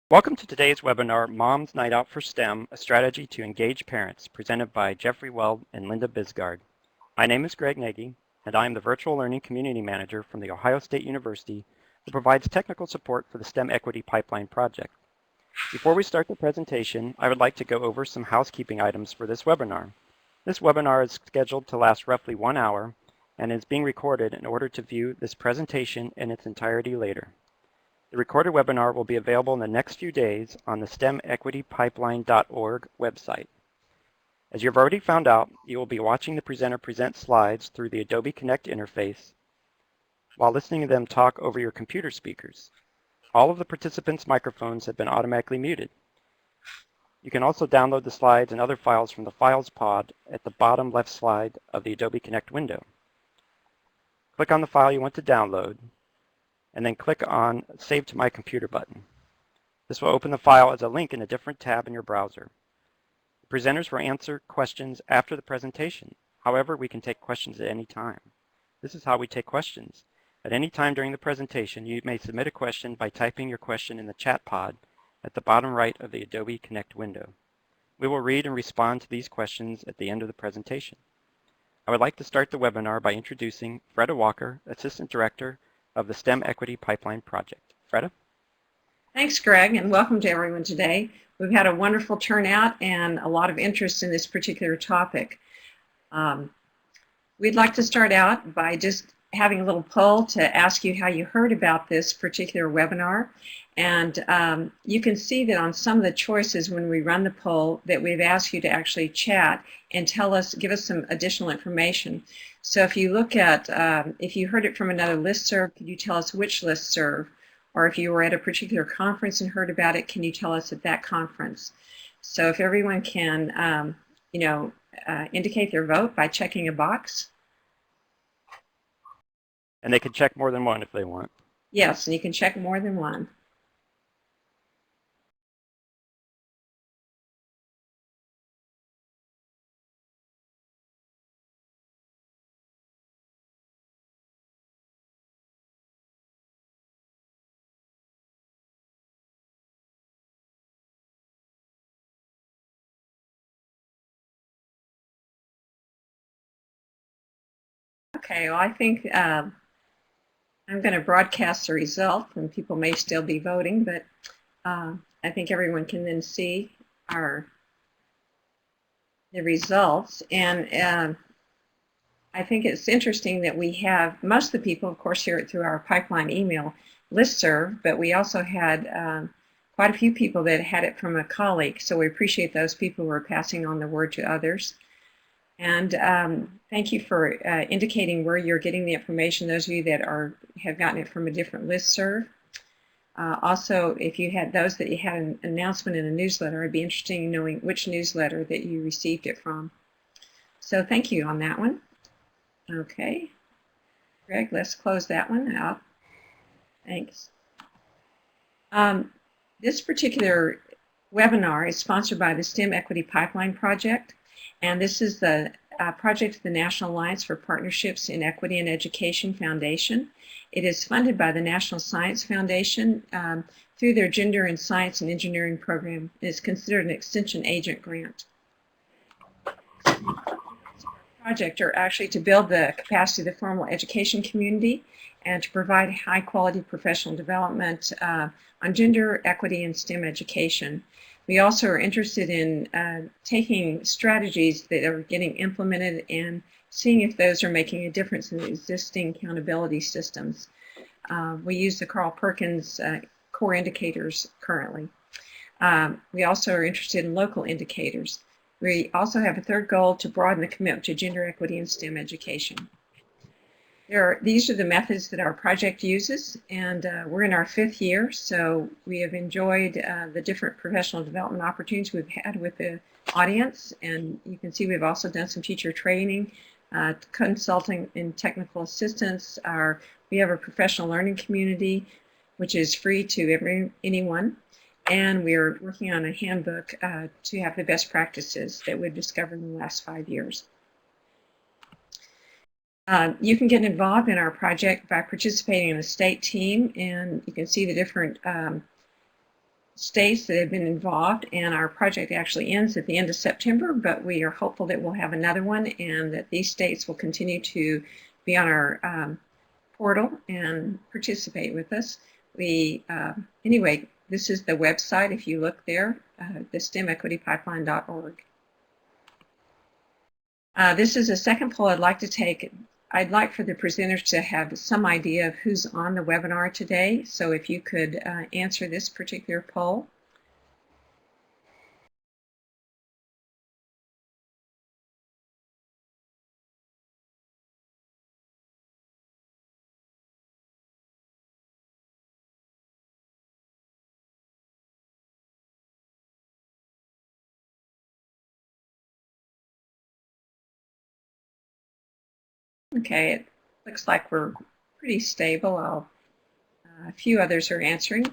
Welcome to today's webinar, Mom's Night Out for STEM, a strategy to engage parents, presented by Jeffrey Weld and Linda Bisgard. My name is Greg Nagy, and I am the Virtual Learning Community Manager from The Ohio State University who provides technical support for the STEM Equity Pipeline project. Before we start the presentation, I would like to go over some housekeeping items for this webinar. This webinar is scheduled to last roughly 1 hour and is being recorded in order to view this presentation in its entirety later. The recorded webinar will be available in the next few days on the stemequitypipeline.org website. As you've already found out, you will be watching the presenter present slides through the Adobe Connect interface while listening to them talk over your computer speakers. All of the participants' microphones have been automatically muted. You can also download the slides and other files from the Files pod at the bottom left slide of the Adobe Connect window. Click on the file you want to download, and then click on Save to My Computer button. This will open the file as a link in a different tab in your browser. The presenters will answer questions after the presentation. However, we can take questions at any time. This is how we take questions. At any time during the presentation, you may submit a question by typing your question in the chat pod at the bottom right of the Adobe Connect window. We will read and respond to these questions at the end of the presentation. I would like to start the webinar by introducing Freda Walker, Assistant Director of the STEM Equity Pipeline Project. Freda? Thanks, Greg, and welcome to everyone today. We've had a wonderful turnout and a lot of interest in this particular topic. We'd like to start out by just having a little poll to ask you how you heard about this particular webinar. And you can see that on some of the choices when we run the poll that we've asked you to actually chat and give us some additional information. So if you look at, if you heard it from another listserv, could you tell us which listserv? Or if you were at a particular conference and heard about it, can you tell us at that conference? So if everyone can, indicate their vote by checking a box. And they can check more than one if they want. Yes, and you can check more than one. Okay, well, I think I'm going to broadcast the result, and people may still be voting, but I think everyone can then see the results. And I think it's interesting that we have most of the people, of course, hear it through our pipeline email listserv, but we also had quite a few people that had it from a colleague, so we appreciate those people who are passing on the word to others. And thank you for indicating where you're getting the information, those of you that have gotten it from a different listserv. Also, if you had those that you had an announcement in a newsletter, I'd be interested in knowing which newsletter that you received it from. So thank you on that one. Okay. Greg, let's close that one out. Thanks. This particular webinar is sponsored by the STEM Equity Pipeline Project. And this is the project of the National Alliance for Partnerships in Equity and Education Foundation. It is funded by the National Science Foundation through their Gender in Science and Engineering program. It is considered an extension agent grant. Project are actually to build the capacity of the formal education community and to provide high quality professional development on gender equity and STEM education. We also are interested in taking strategies that are getting implemented and seeing if those are making a difference in the existing accountability systems. We use the Carl Perkins core indicators currently. We also are interested in local indicators. We also have a third goal to broaden the commitment to gender equity in STEM education. These are the methods that our project uses, and we're in our 5th year, so we have enjoyed the different professional development opportunities we've had with the audience, and you can see we've also done some teacher training, consulting and technical assistance. We have a professional learning community, which is free to anyone, and we are working on a handbook to have the best practices that we've discovered in the last 5 years. You can get involved in our project by participating in the state team, and you can see the different states that have been involved, and our project actually ends at the end of September, but we are hopeful that we'll have another one and that these states will continue to be on our portal and participate with us. Anyway, this is the website. If you look there, the STEMequitypipeline.org. This is a second poll I'd like to take. I'd like for the presenters to have some idea of who's on the webinar today. So if you could answer this particular poll. Okay, it looks like we're pretty stable. A few others are answering.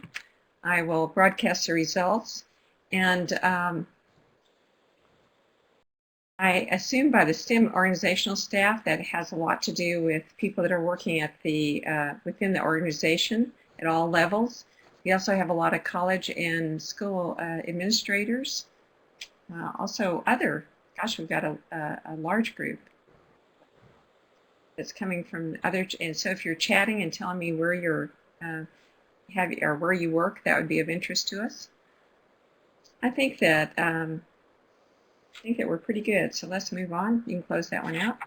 I will broadcast the results, and I assume by the STEM organizational staff that it has a lot to do with people that are working at within the organization at all levels. We also have a lot of college and school administrators. Also we've got a large group that's coming from other, and so if you're chatting and telling me where you're or where you work, that would be of interest to us. I think that we're pretty good, so let's move on. You can close that one out.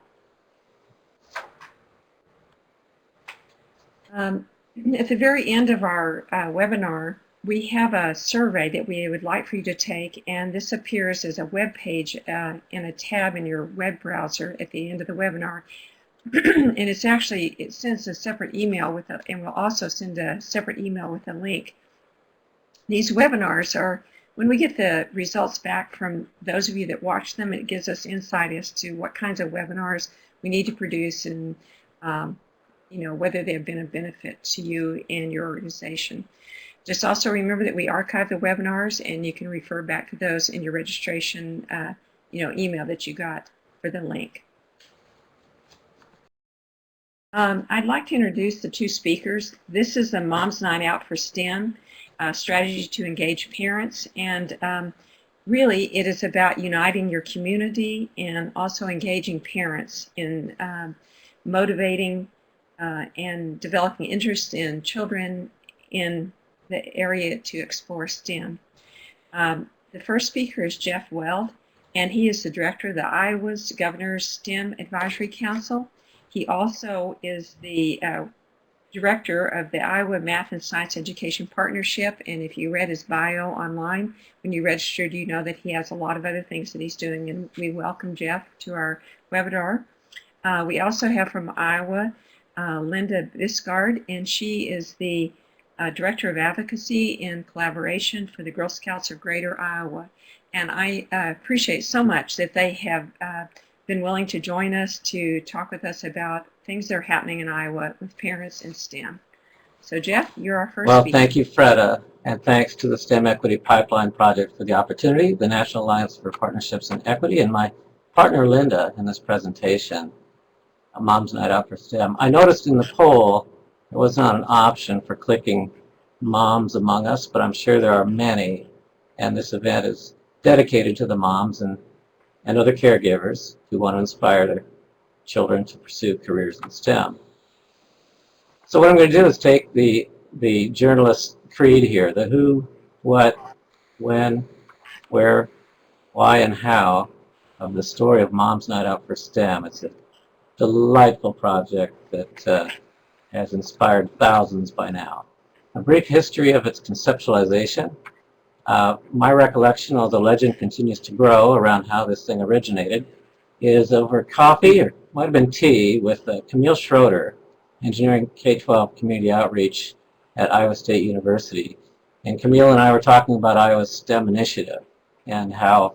At the very end of our webinar, we have a survey that we would like for you to take, and this appears as a web page in a tab in your web browser at the end of the webinar. And it sends a separate email and we'll also send a separate email with a link. These webinars are, when we get the results back from those of you that watch them, it gives us insight as to what kinds of webinars we need to produce and whether they've been a benefit to you and your organization. Just also remember that we archive the webinars, and you can refer back to those in your registration email that you got for the link. I'd like to introduce the two speakers. This is the Mom's Night Out for STEM, strategy to engage parents, and really it is about uniting your community and also engaging parents in motivating and developing interest in children in the area to explore STEM. The first speaker is Jeff Weld, and he is the director of the Iowa's Governor's STEM Advisory Council. He also is the director of the Iowa Math and Science Education Partnership, and if you read his bio online when you registered, you know that he has a lot of other things that he's doing, and we welcome Jeff to our webinar. We also have from Iowa Linda Bisgard, and she is the Director of Advocacy and Collaboration for the Girl Scouts of Greater Iowa, and I appreciate so much that they have been willing to join us to talk with us about things that are happening in Iowa with parents in STEM. So Jeff, you're our first speaker. Thank you, Freda, and thanks to the STEM Equity Pipeline Project for the opportunity, the National Alliance for Partnerships and Equity, and my partner Linda in this presentation, a Mom's Night Out for STEM. I noticed in the poll there was not an option for clicking moms among us, but I'm sure there are many, and this event is dedicated to the moms and other caregivers who want to inspire their children to pursue careers in STEM. So what I'm going to do is take the journalist creed here, the who, what, when, where, why, and how of the story of Mom's Night Out for STEM. It's a delightful project that has inspired thousands by now. A brief history of its conceptualization. My recollection, although legend continues to grow around how this thing originated, is over coffee, or might have been tea, with Camille Schroeder, engineering K-12 community outreach at Iowa State University. And Camille and I were talking about Iowa's STEM initiative and how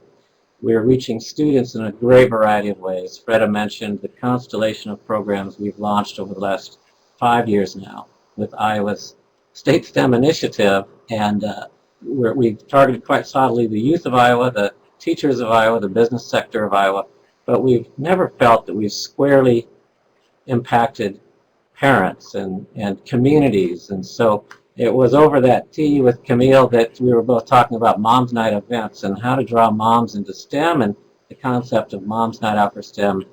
we're reaching students in a great variety of ways. Freda mentioned the constellation of programs we've launched over the last 5 years now with Iowa's State STEM initiative, and we've targeted quite solidly the youth of Iowa, the teachers of Iowa, the business sector of Iowa, but we've never felt that we've squarely impacted parents and communities. And so it was over that tea with Camille that we were both talking about Moms Night events and how to draw moms into STEM, and the concept of Moms Night Out for STEM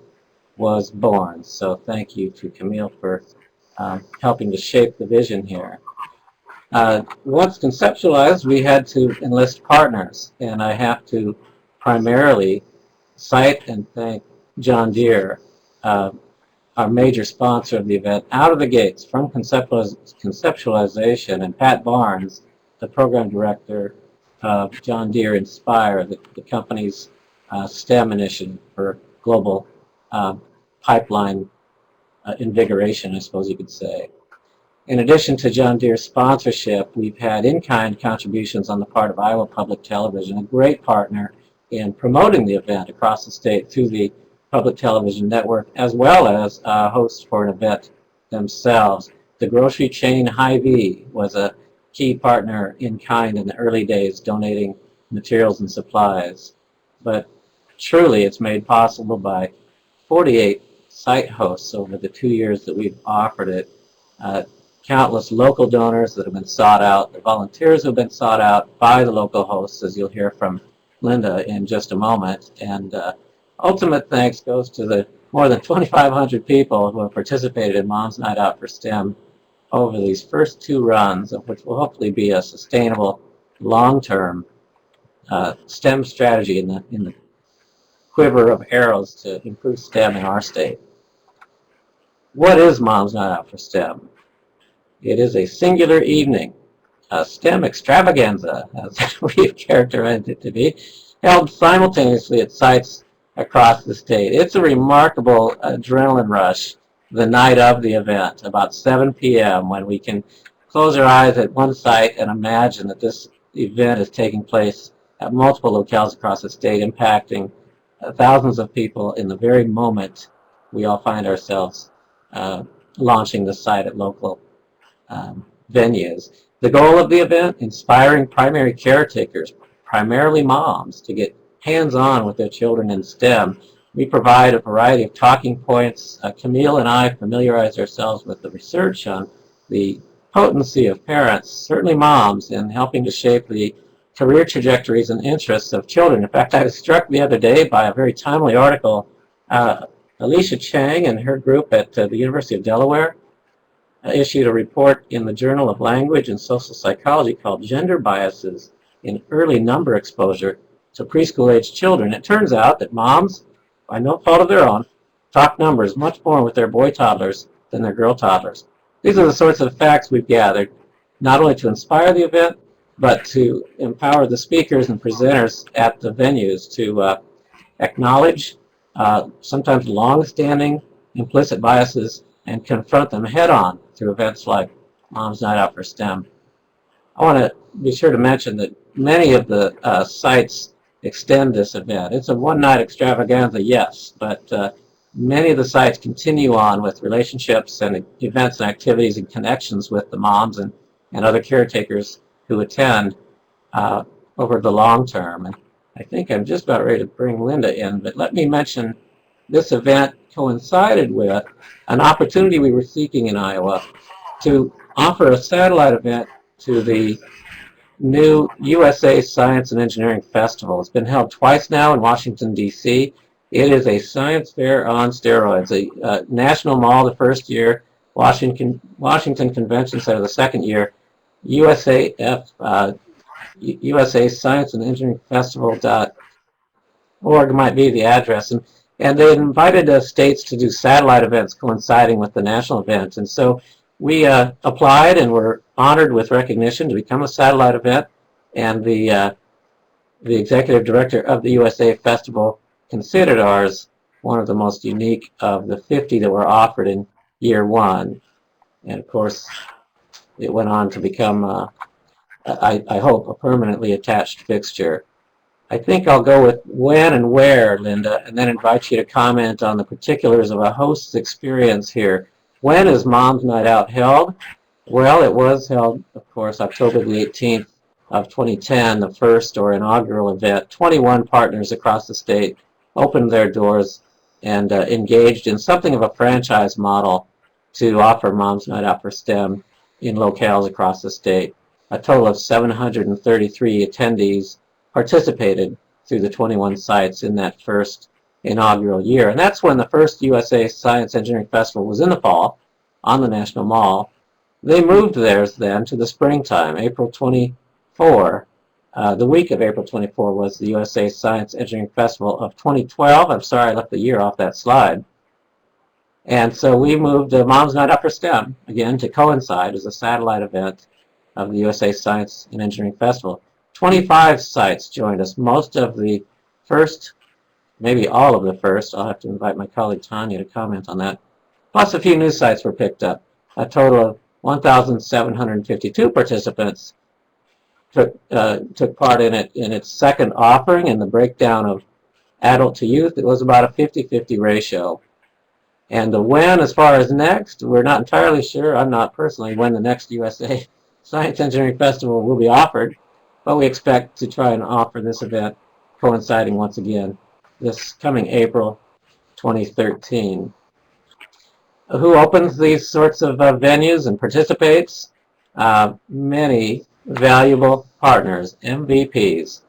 was born. So thank you to Camille for helping to shape the vision here. Once conceptualized, we had to enlist partners, and I have to primarily cite and thank John Deere, our major sponsor of the event, out of the gates from conceptualization, and Pat Barnes, the program director of John Deere Inspire, the company's STEM initiative for global pipeline invigoration, I suppose you could say. In addition to John Deere's sponsorship, we've had in-kind contributions on the part of Iowa Public Television, a great partner in promoting the event across the state through the Public Television Network, as well as hosts for an event themselves. The grocery chain Hy-Vee was a key partner in kind in the early days, donating materials and supplies. But truly, it's made possible by 48 site hosts over the 2 years that we've offered it. Countless local donors that have been sought out, the volunteers who have been sought out by the local hosts, as you'll hear from Linda in just a moment. And ultimate thanks goes to the more than 2,500 people who have participated in Moms Night Out for STEM over these first 2 runs, of which will hopefully be a sustainable, long-term STEM strategy in the quiver of arrows to improve STEM in our state. What is Moms Night Out for STEM? It is a singular evening, a STEM extravaganza, as we've characterized it to be, held simultaneously at sites across the state. It's a remarkable adrenaline rush the night of the event, about 7 p.m., when we can close our eyes at one site and imagine that this event is taking place at multiple locales across the state, impacting thousands of people in the very moment we all find ourselves launching the site at local venues. The goal of the event, inspiring primary caretakers, primarily moms, to get hands-on with their children in STEM. We provide a variety of talking points. Camille and I familiarize ourselves with the research on the potency of parents, certainly moms, in helping to shape the career trajectories and interests of children. In fact, I was struck the other day by a very timely article. Alicia Chang and her group at the University of Delaware issued a report in the Journal of Language and Social Psychology called Gender Biases in Early Number Exposure to Preschool-Aged Children. It turns out that moms, by no fault of their own, talk numbers much more with their boy toddlers than their girl toddlers. These are the sorts of facts we've gathered, not only to inspire the event, but to empower the speakers and presenters at the venues to acknowledge sometimes long-standing implicit biases and confront them head-on through events like Moms Night Out for STEM. I want to be sure to mention that many of the sites extend this event. It's a one-night extravaganza, yes, but many of the sites continue on with relationships and events and activities and connections with the moms and other caretakers who attend over the long term. And I think I'm just about ready to bring Linda in, but let me mention this event coincided with an opportunity we were seeking in Iowa to offer a satellite event to the new USA Science and Engineering Festival. It's been held twice now in Washington, D.C. It is a science fair on steroids, a national mall the first year, Washington Convention Center the second year, USA Science and Engineering Festival.org might be the address. And they invited states to do satellite events coinciding with the national event. And so we applied and were honored with recognition to become a satellite event. And the executive director of the USA Festival considered ours one of the most unique of the 50 that were offered in year one. And of course, it went on to become, I hope, a permanently attached fixture. I think I'll go with when and where, Linda, and then invite you to comment on the particulars of a host's experience here. When is Moms Night Out held? Well, it was held, of course, October the 18th of 2010, the first or inaugural event. 21 partners across the state opened their doors and engaged in something of a franchise model to offer Moms Night Out for STEM in locales across the state. A total of 733 attendees participated through the 21 sites in that first inaugural year. And that's when the first USA Science Engineering Festival was in the fall on the National Mall. They moved theirs then to the springtime, April 24. The week of April 24 was the USA Science Engineering Festival of 2012. I'm sorry I left the year off that slide. And so we moved Mom's Night Out for STEM, again, to coincide as a satellite event of the USA Science and Engineering Festival. 25 sites joined us, most of the first, maybe all of the first. I'll have to invite my colleague Tanya to comment on that. Plus a few new sites were picked up. A total of 1,752 participants took part in it in its second offering, and the breakdown of adult to youth, it was about a 50-50 ratio. And the when, as far as next, we're not entirely sure, I'm not personally, when the next USA Science Engineering Festival will be offered, but we expect to try and offer this event coinciding once again this coming April 2013. Who opens these sorts of venues and participates? Many valuable partners, MVPs.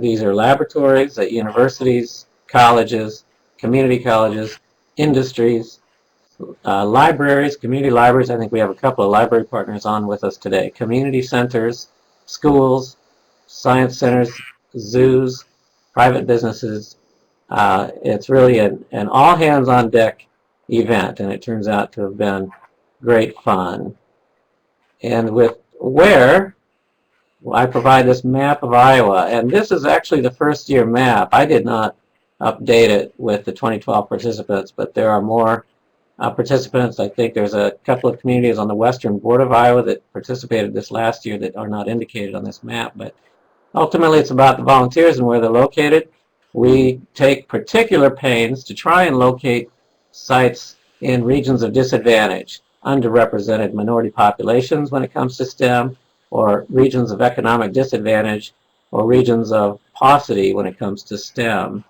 These are laboratories at universities, colleges, community colleges, industries, libraries, community libraries. I think we have a couple of library partners on with us today. Community centers, schools, science centers, zoos, private businesses. It's really an all-hands-on-deck event, and it turns out to have been great fun. And with where, I provide this map of Iowa, and this is actually the first year map. I did not update it with the 2012 participants, but there are more participants. I think there's a couple of communities on the western border of Iowa that participated this last year that are not indicated on this map, but ultimately it's about the volunteers and where they're located. We take particular pains to try and locate sites in regions of disadvantage, underrepresented minority populations when it comes to STEM, or regions of economic disadvantage, or regions of paucity when it comes to STEM.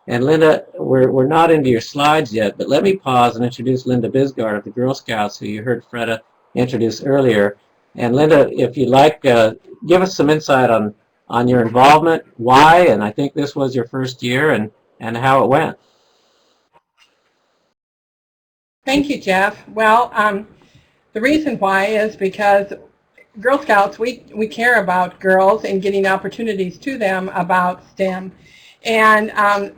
And Linda, we're not into your slides yet, but let me pause and introduce Linda Bisgard of the Girl Scouts, who you heard Freda introduce earlier. And Linda, if you'd like, give us some insight on your involvement, why, and I think this was your first year, and how it went. Thank you, Jeff. Well, the reason why is because Girl Scouts, we care about girls and getting opportunities to them about STEM. And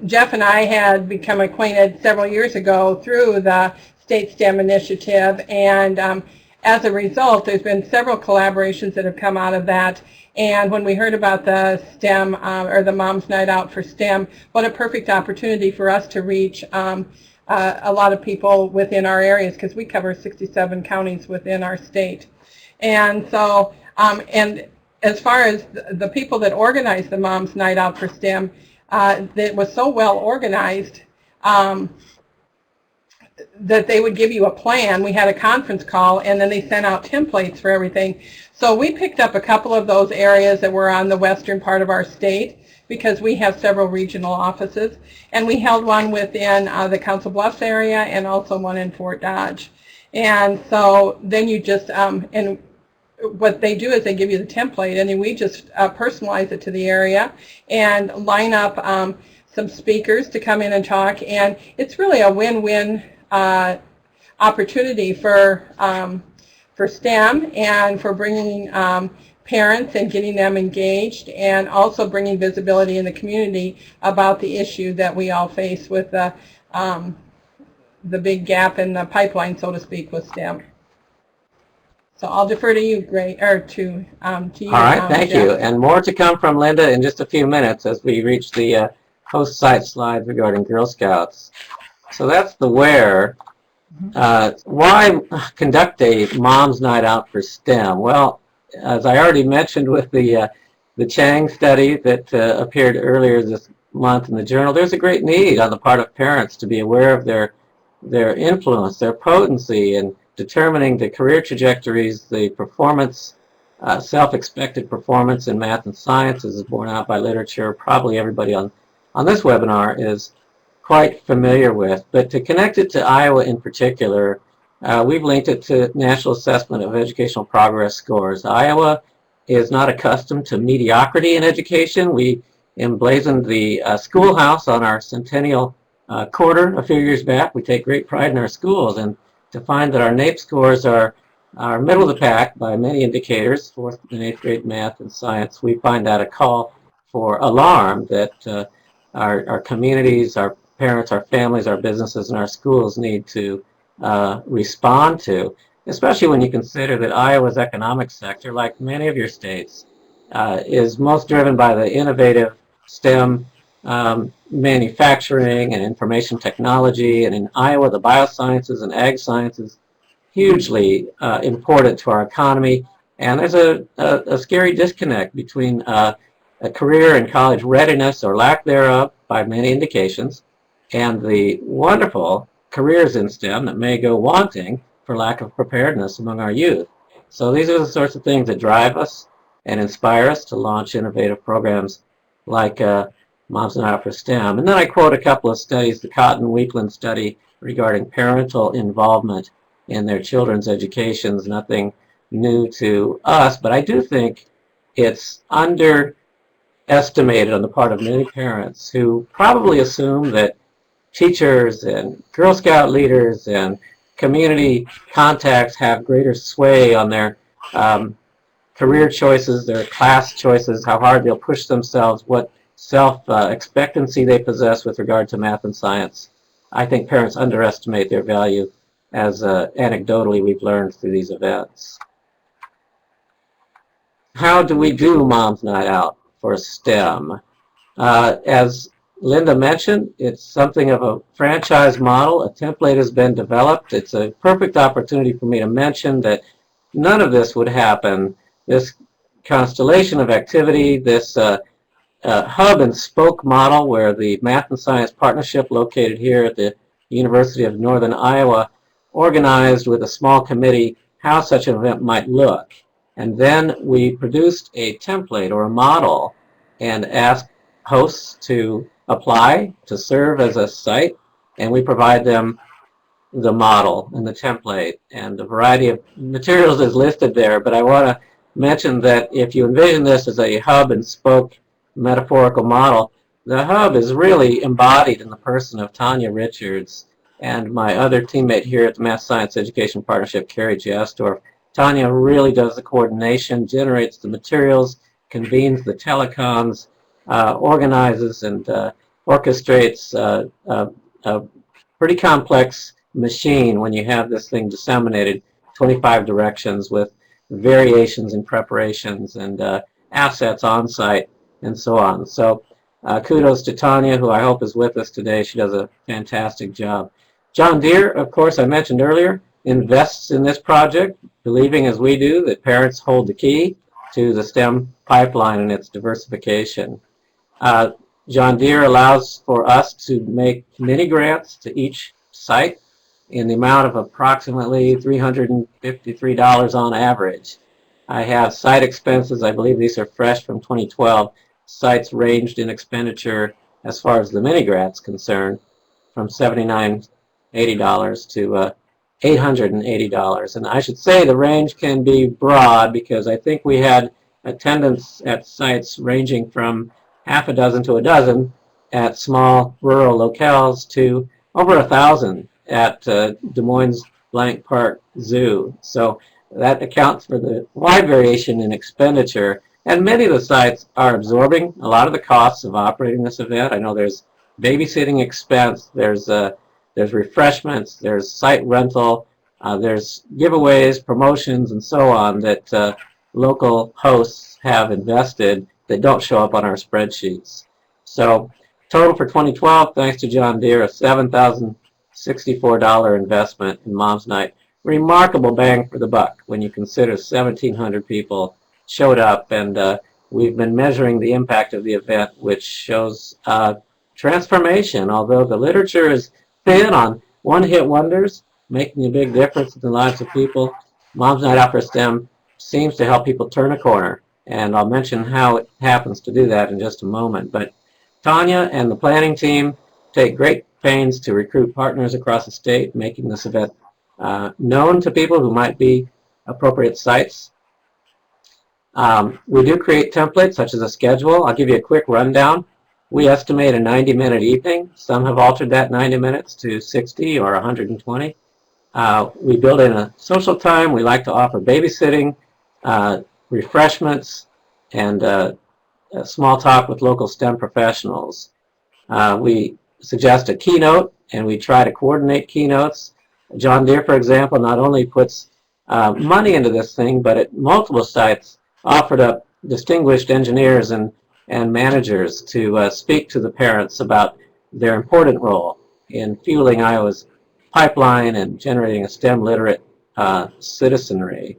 Jeff and I had become acquainted several years ago through the State STEM Initiative, and as a result, there's been several collaborations that have come out of that. And when we heard about the STEM, or the Mom's Night Out for STEM, what a perfect opportunity for us to reach a lot of people within our areas, because we cover 67 counties within our state. And so, and as far as the people that organized the Mom's Night Out for STEM, it was so well organized that they would give you a plan. We had a conference call, and then they sent out templates for everything. So we picked up a couple of those areas that were on the western part of our state, because we have several regional offices, and we held one within the Council Bluffs area and also one in Fort Dodge. And so then you just, and what they do is they give you the template, and then we just personalize it to the area and line up some speakers to come in and talk, and it's really a win-win opportunity for STEM and for bringing parents and getting them engaged, and also bringing visibility in the community about the issue that we all face with the big gap in the pipeline, so to speak, with STEM. So I'll defer to you, Greg, or to you. All right, thank Jeff. you. And more to come from Linda in just a few minutes as we reach the host site slides regarding Girl Scouts. So that's the where. Why conduct a Mom's Night Out for STEM? Well, as I already mentioned with the Chang study that appeared earlier this month in the journal, there's a great need on the part of parents to be aware of their influence, their potency in determining the career trajectories, the performance, self-expected performance in math and science, as is borne out by literature. Probably everybody on this webinar is quite familiar with. But to connect it to Iowa in particular, we've linked it to National Assessment of Educational Progress scores. Iowa is not accustomed to mediocrity in education. We emblazoned the schoolhouse on our centennial quarter a few years back. We take great pride in our schools, and to find that our NAEP scores are middle of the pack by many indicators, 4th and 8th grade math and science, we find that a call for alarm that our communities, our parents, our families, our businesses, and our schools need to respond to, especially when you consider that Iowa's economic sector, like many of your states, is most driven by the innovative STEM manufacturing and information technology, and in Iowa the biosciences and ag sciences hugely important to our economy, and there's a scary disconnect between a career and college readiness or lack thereof by many indications and the wonderful careers in STEM that may go wanting for lack of preparedness among our youth. So these are the sorts of things that drive us and inspire us to launch innovative programs like Moms Not Out for STEM. And then I quote a couple of studies, the Cotton-Weakland study regarding parental involvement in their children's educations, nothing new to us, but I do think it's underestimated on the part of many parents who probably assume that teachers and Girl Scout leaders and community contacts have greater sway on their career choices, their class choices, how hard they'll push themselves, what self-expectancy they possess with regard to math and science. I think parents underestimate their value, as anecdotally we've learned through these events. How do we do Mom's Night Out for STEM? As Linda mentioned, it's something of a franchise model. A template has been developed. It's a perfect opportunity for me to mention that none of this would happen, this constellation of activity, this hub and spoke model where the Math and Science Partnership located here at the University of Northern Iowa organized with a small committee how such an event might look. And then we produced a template or a model and asked hosts to apply to serve as a site, and we provide them the model and the template, and the variety of materials is listed there. But I want to mention that if you envision this as a hub and spoke metaphorical model, the hub is really embodied in the person of Tanya Richards and my other teammate here at the Math Science Education Partnership, Carrie Jastorf. Tanya really does the coordination, generates the materials, convenes the telecoms, organizes and orchestrates a pretty complex machine when you have this thing disseminated 25 directions with variations and preparations and assets on site and so on. So kudos to Tanya, who I hope is with us today. She does a fantastic job. John Deere, of course, I mentioned earlier, invests in this project, believing as we do that parents hold the key to the STEM pipeline and its diversification. John Deere allows for us to make mini grants to each site in the amount of approximately $353 on average. I have site expenses, I believe these are fresh from 2012. Sites ranged in expenditure as far as the mini grants concerned from $79.80 to $880. And I should say the range can be broad because I think we had attendance at sites ranging from half a dozen to a dozen at small rural locales to over 1,000 at Des Moines Blank Park Zoo. So that accounts for the wide variation in expenditure. And many of the sites are absorbing a lot of the costs of operating this event. I know there's babysitting expense, there's refreshments, there's site rental, there's giveaways, promotions, and so on that local hosts have invested that don't show up on our spreadsheets. So total for 2012, thanks to John Deere, a $7,064 investment in Mom's Night. Remarkable bang for the buck when you consider 1,700 people showed up, and we've been measuring the impact of the event, which shows transformation. Although the literature is thin on one-hit wonders making a big difference in the lives of people, Mom's Night Out for STEM seems to help people turn a corner, and I'll mention how it happens to do that in just a moment. But Tanya and the planning team take great pains to recruit partners across the state, making this event known to people who might be appropriate sites. We do create templates such as a schedule. I'll give you a quick rundown. We estimate a 90-minute evening. Some have altered that 90 minutes to 60 or 120. We build in a social time. We like to offer babysitting, refreshments, and small talk with local STEM professionals. We suggest a keynote, and we try to coordinate keynotes. John Deere, for example, not only puts money into this thing, but at multiple sites offered up distinguished engineers and managers to speak to the parents about their important role in fueling Iowa's pipeline and generating a STEM literate citizenry.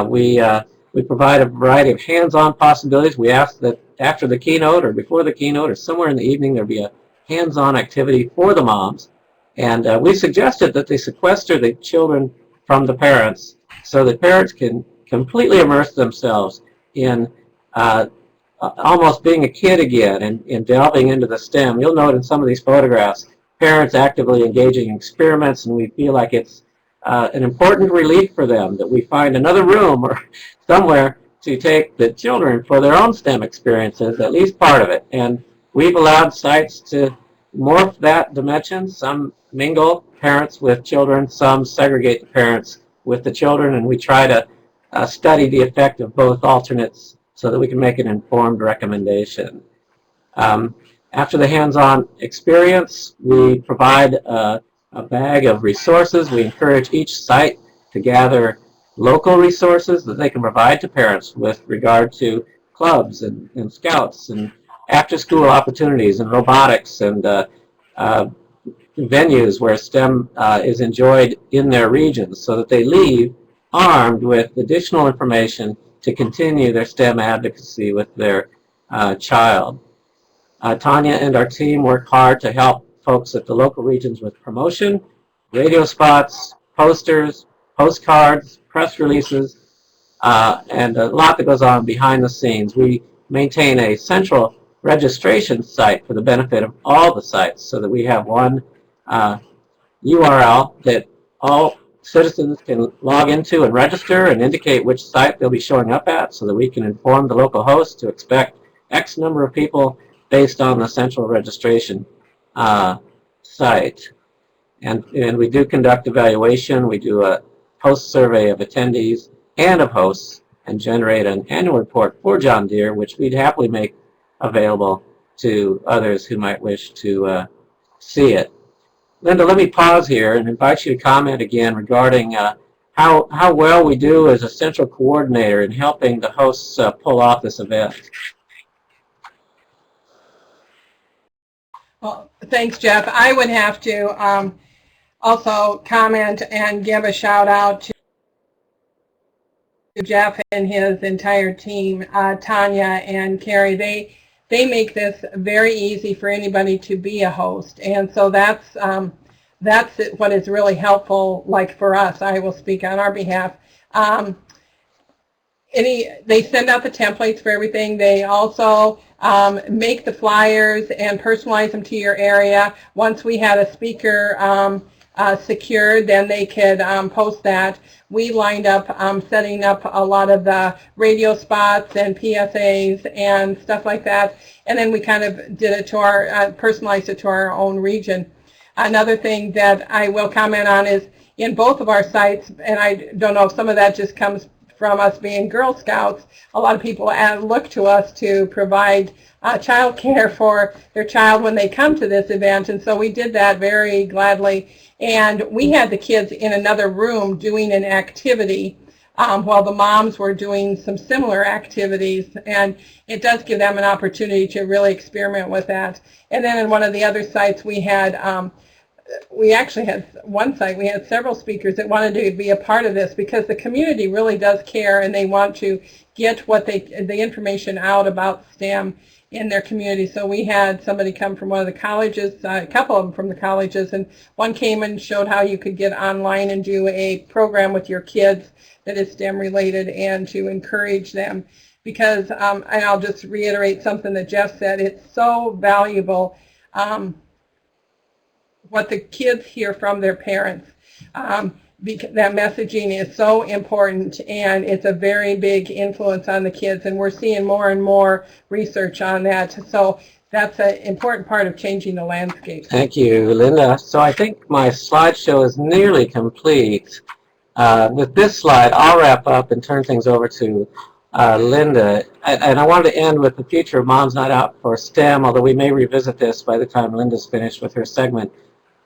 We provide a variety of hands-on possibilities. We ask that after the keynote or before the keynote or somewhere in the evening there be a hands-on activity for the moms. And we suggested that they sequester the children from the parents so that parents can completely immerse themselves in almost being a kid again and delving into the STEM. You'll note in some of these photographs parents actively engaging in experiments, and we feel like it's an important relief for them that we find another room or somewhere to take the children for their own STEM experiences, at least part of it. And we've allowed sites to morph that dimension. Some mingle parents with children, some segregate the parents with the children, and we try to study the effect of both alternates so that we can make an informed recommendation. After the hands-on experience, we provide a bag of resources. We encourage each site to gather local resources that they can provide to parents with regard to clubs and scouts and after-school opportunities and robotics and venues where STEM is enjoyed in their regions, so that they leave armed with additional information to continue their STEM advocacy with their child. Tanya and our team work hard to help folks at the local regions with promotion, radio spots, posters, postcards, press releases, and a lot that goes on behind the scenes. We maintain a central registration site for the benefit of all the sites so that we have one URL that all citizens can log into and register and indicate which site they'll be showing up at so that we can inform the local host to expect X number of people based on the central registration site. And we do conduct evaluation. We do a post-survey of attendees and of hosts and generate an annual report for John Deere, which we'd happily make available to others who might wish to see it. Linda, let me pause here and invite you to comment again regarding how well we do as a central coordinator in helping the hosts pull off this event. Well, thanks, Jeff. I would have to also comment and give a shout out to Jeff and his entire team, Tanya and Carrie. They make this very easy for anybody to be a host, and so that's what is really helpful. Like for us, I will speak on our behalf. They send out the templates for everything. They also make the flyers and personalize them to your area. Once we had a speaker secured, then they could post that. We lined up setting up a lot of the radio spots and PSAs and stuff like that, and then we kind of did it to our personalized it to our own region. Another thing that I will comment on is in both of our sites, and I don't know if some of that just comes from us being Girl Scouts, a lot of people look to us to provide child care for their child when they come to this event, and so we did that very gladly. And we had the kids in another room doing an activity while the moms were doing some similar activities, and it does give them an opportunity to really experiment with that. And then in one of the other sites we had we actually had one site, we had several speakers that wanted to be a part of this because the community really does care and they want to get the information out about STEM in their community. So we had somebody come from one of the colleges, a couple of them from the colleges, and one came and showed how you could get online and do a program with your kids that is STEM related and to encourage them. Because, and I'll just reiterate something that Jeff said, it's so valuable what the kids hear from their parents. That messaging is so important, and it's a very big influence on the kids, and we're seeing more and more research on that. So that's an important part of changing the landscape. Thank you, Linda. So I think my slideshow is nearly complete. With this slide, I'll wrap up and turn things over to Linda. And I wanted to end with the future of Moms Night Out for STEM, although we may revisit this by the time Linda's finished with her segment.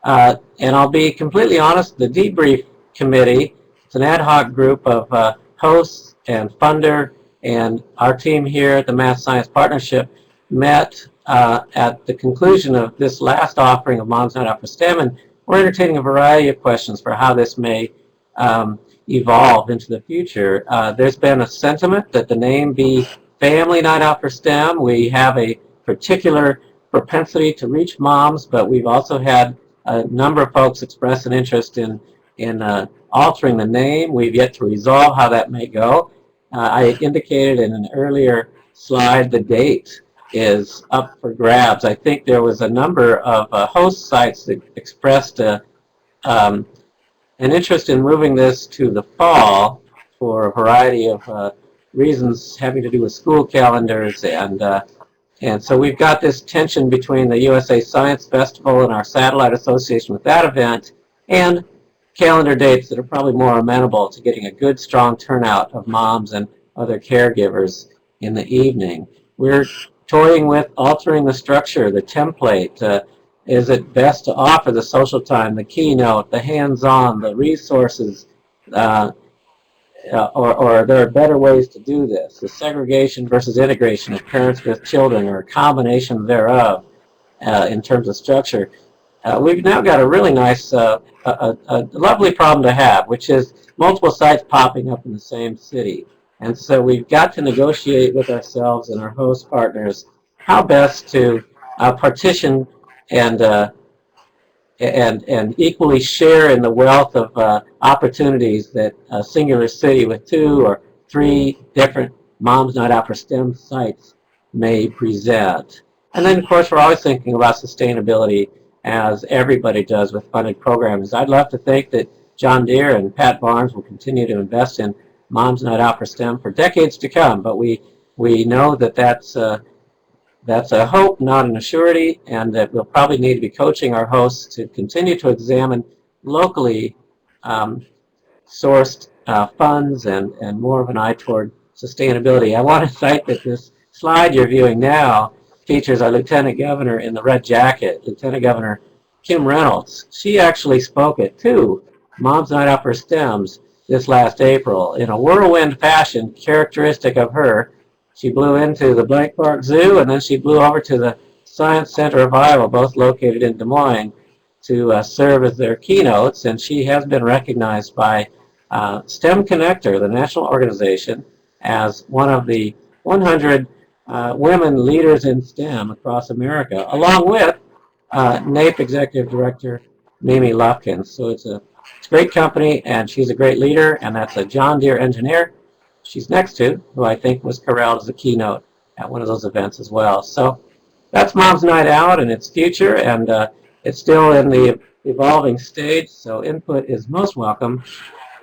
And I'll be completely honest, the debrief committee, it's an ad hoc group of hosts and funder, and our team here at the Math Science Partnership met at the conclusion of this last offering of Moms Night Out for STEM, and we're entertaining a variety of questions for how this may evolve into the future. There's been a sentiment that the name be Family Night Out for STEM. We have a particular propensity to reach moms, but we've also had a number of folks express an interest in altering the name. We've yet to resolve how that may go. I indicated in an earlier slide the date is up for grabs. I think there was a number of host sites that expressed an interest in moving this to the fall for a variety of reasons having to do with school calendars, and so we've got this tension between the USA Science Festival and our satellite association with that event and calendar dates that are probably more amenable to getting a good, strong turnout of moms and other caregivers in the evening. We're toying with altering the structure, the template. Is it best to offer the social time, the keynote, the hands-on, the resources, or there are better ways to do this? The segregation versus integration of parents with children, or a combination thereof in terms of structure. We've now got a really nice, a lovely problem to have, which is multiple sites popping up in the same city. And so we've got to negotiate with ourselves and our host partners how best to partition and equally share in the wealth of opportunities that a singular city with 2 or 3 different Moms Night Out for STEM sites may present. And then, of course, we're always thinking about sustainability, as everybody does with funded programs. I'd love to think that John Deere and Pat Barnes will continue to invest in Moms Night Out for STEM for decades to come, but we know that that's a hope, not an assurity, and that we'll probably need to be coaching our hosts to continue to examine locally sourced funds and more of an eye toward sustainability. I want to cite that this slide you're viewing now features our Lieutenant Governor in the red jacket, Lieutenant Governor Kim Reynolds. She actually spoke at 2 Moms Night Out for STEMs this last April in a whirlwind fashion characteristic of her. She blew into the Blank Park Zoo, and then she blew over to the Science Center of Iowa, both located in Des Moines, to serve as their keynotes. And she has been recognized by STEM Connector, the national organization, as one of the 100 women leaders in STEM across America, along with NAEP Executive Director Mimi Lufkin. So it's a great company, and she's a great leader, and that's a John Deere engineer she's next to, who I think was corralled as a keynote at one of those events as well. So that's Mom's Night Out and its future, and it's still in the evolving stage, so input is most welcome.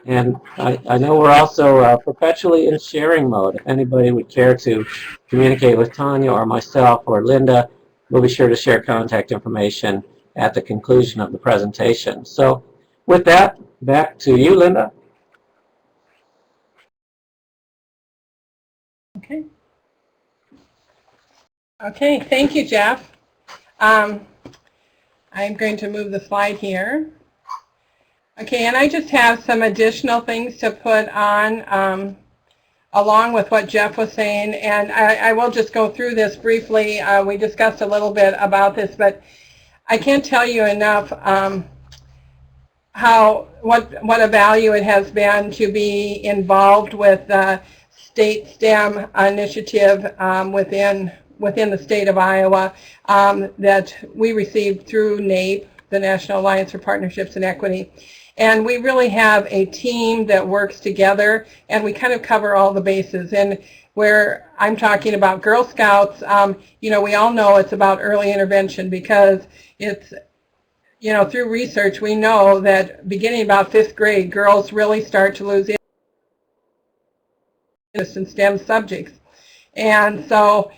And I know we're also perpetually in sharing mode. If anybody would care to communicate with Tanya or myself or Linda, we'll be sure to share contact information at the conclusion of the presentation. So with that, back to you, Linda. Okay, thank you, Jeff. I'm going to move the slide here. Okay, and I just have some additional things to put on along with what Jeff was saying, and I will just go through this briefly. We discussed a little bit about this, but I can't tell you enough what a value it has been to be involved with the state STEM initiative within the state of Iowa that we received through NAEP, the National Alliance for Partnerships and Equity. And we really have a team that works together, and we kind of cover all the bases. And where I'm talking about Girl Scouts, you know, we all know it's about early intervention, because it's you know, through research, we know that beginning about 5th grade, girls really start to lose interest in STEM subjects. And so